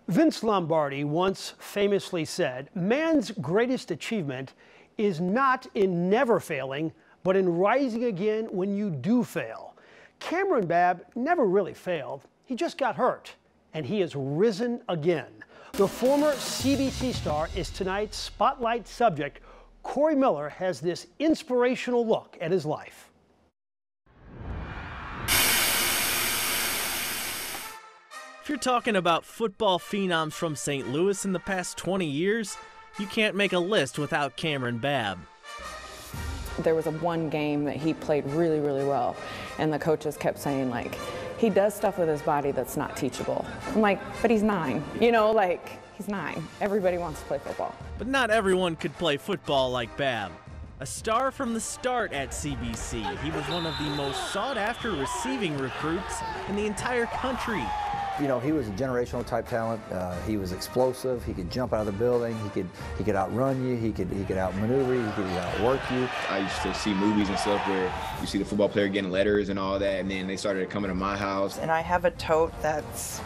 Vince Lombardi once famously said, "Man's greatest achievement is not in never failing, but in rising again when you do fail." Kamryn Babb never really failed. He just got hurt, and he has risen again. The former CBC star is tonight's spotlight subject. Corey Miller has this inspirational look at his life. If you're talking about football phenoms from St. Louis in the past 20 years, you can't make a list without Kamryn Babb. There was one game that he played really, really well, and the coaches kept saying, like, he does stuff with his body that's not teachable. I'm like, but he's 9, you know, like, he's 9. Everybody wants to play football. But not everyone could play football like Babb. A star from the start at CBC, he was one of the most sought-after receiving recruits in the entire country. You know, he was a generational type talent. He was explosive. He could jump out of the building. He could outrun you. He could outmaneuver you. He could outwork you. I used to see movies and stuff where you see the football player getting letters and all that, and then they started coming to my house. And I have a tote that's,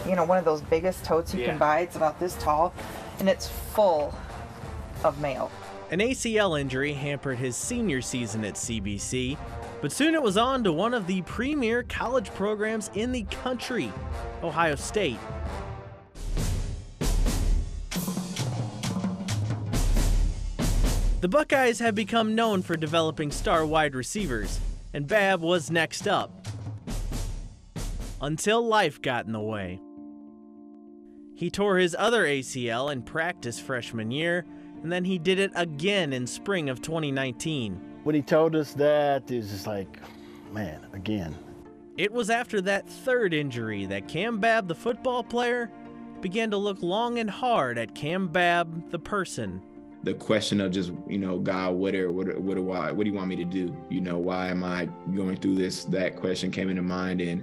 you know, one of those biggest totes you can buy. It's about this tall, and it's full of mail. An ACL injury hampered his senior season at CBC, but soon it was on to one of the premier college programs in the country, Ohio State. The Buckeyes have become known for developing star wide receivers, and Babb was next up. Until life got in the way. He tore his other ACL in practice freshman year, and then he did it again in spring of 2019. When he told us that, it was just like, man, again. It was after that third injury that Kam Babb, the football player, began to look long and hard at Kam Babb, the person. The question of just, you know, God, what do you want me to do? You know, why am I going through this? That question came into mind, and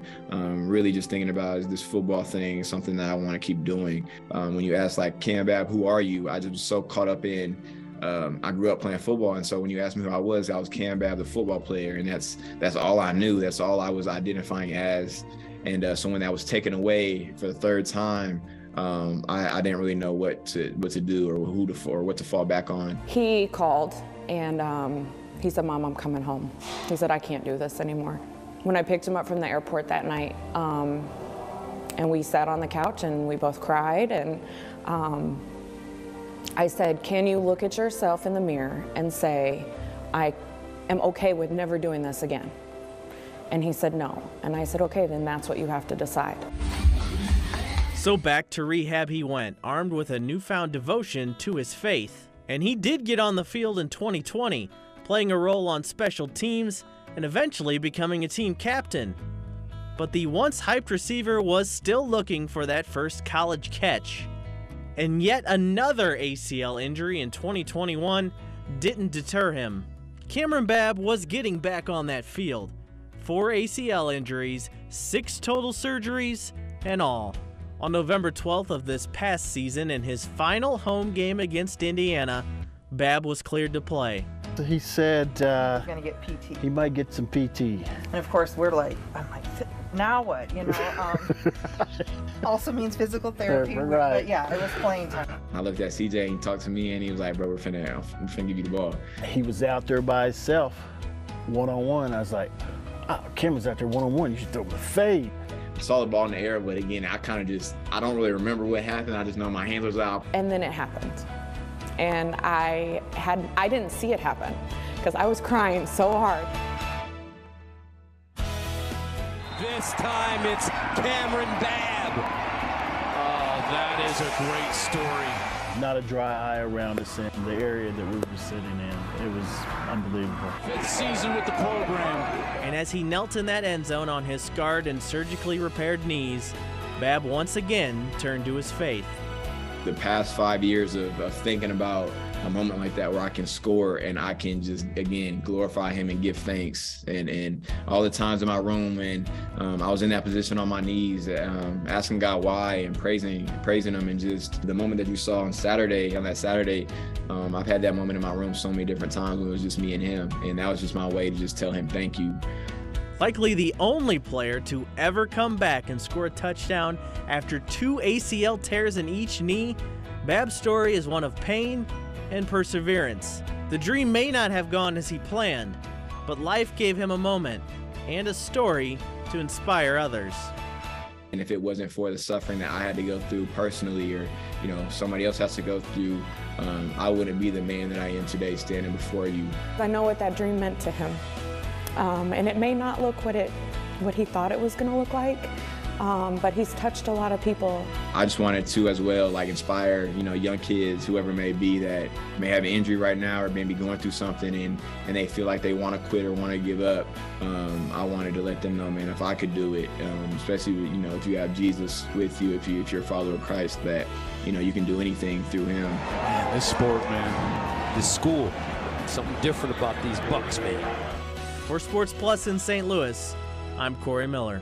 really just thinking about, is this football thing something that I want to keep doing? When you ask, like, Kam Babb, who are you? I just was so caught up in, I grew up playing football, and so when you asked me who I was Kam Babb, the football player, and that's all I knew. That's all I was identifying as. And so when that was taken away for the third time, I didn't really know what to do or what to fall back on. He called and he said, "Mom, I'm coming home." He said, "I can't do this anymore." When I picked him up from the airport that night, and we sat on the couch and we both cried, and I said, "Can you look at yourself in the mirror and say, I am okay with never doing this again?" And he said, "No." And I said, "Okay, then that's what you have to decide." So back to rehab he went, armed with a newfound devotion to his faith. And he did get on the field in 2020, playing a role on special teams and eventually becoming a team captain. But the once hyped receiver was still looking for that first college catch. And yet another ACL injury in 2021 didn't deter him. Kamryn Babb was getting back on that field. 4 ACL injuries, 6 total surgeries, and all. On November 12th of this past season, in his final home game against Indiana, Babb was cleared to play. He said He's going to get PT. he might get some PT. And of course, I'm like, now what? You know, also means physical therapy. Right. But yeah, it was playing time. I looked at CJ and he talked to me, and he was like, "Bro, we're finna give you the ball." He was out there by himself, one-on-one. I was like, "Oh, Kamryn's out there one-on-one. You should throw him a fade." I saw the ball in the air, but again, I don't really remember what happened. I just know my hands was out. And then it happened. And I didn't see it happen because I was crying so hard. This time it's Kamryn Babb. Oh, that is a great story. Not a dry eye around us in the area that we were sitting in. It was unbelievable. 5th season with the program. And as he knelt in that end zone on his scarred and surgically repaired knees, Babb once again turned to his faith. The past 5 years of thinking about a moment like that where I can score and I can just, again, glorify him and give thanks. And all the times in my room when I was in that position on my knees, asking God why and praising him, and just the moment that you saw on that Saturday, I've had that moment in my room so many different times when it was just me and him. And that was just my way to just tell him thank you. Likely the only player to ever come back and score a touchdown after 2 ACL tears in each knee, Babb's story is one of pain and perseverance. The dream may not have gone as he planned, but life gave him a moment and a story to inspire others. And if it wasn't for the suffering that I had to go through personally, or somebody else has to go through, I wouldn't be the man that I am today standing before you. I know what that dream meant to him, and it may not look what he thought it was going to look like, but he's touched a lot of people. I just wanted to as well, inspire, young kids, whoever may be, that may have an injury right now or maybe going through something and they feel like they want to quit or want to give up. I wanted to let them know, man, if I could do it, especially, if you have Jesus with you, if you're a follower of Christ, that, you can do anything through him. Man, this sport, man, this school, something different about these Bucks, man. For Sports Plus in St. Louis, I'm Corey Miller.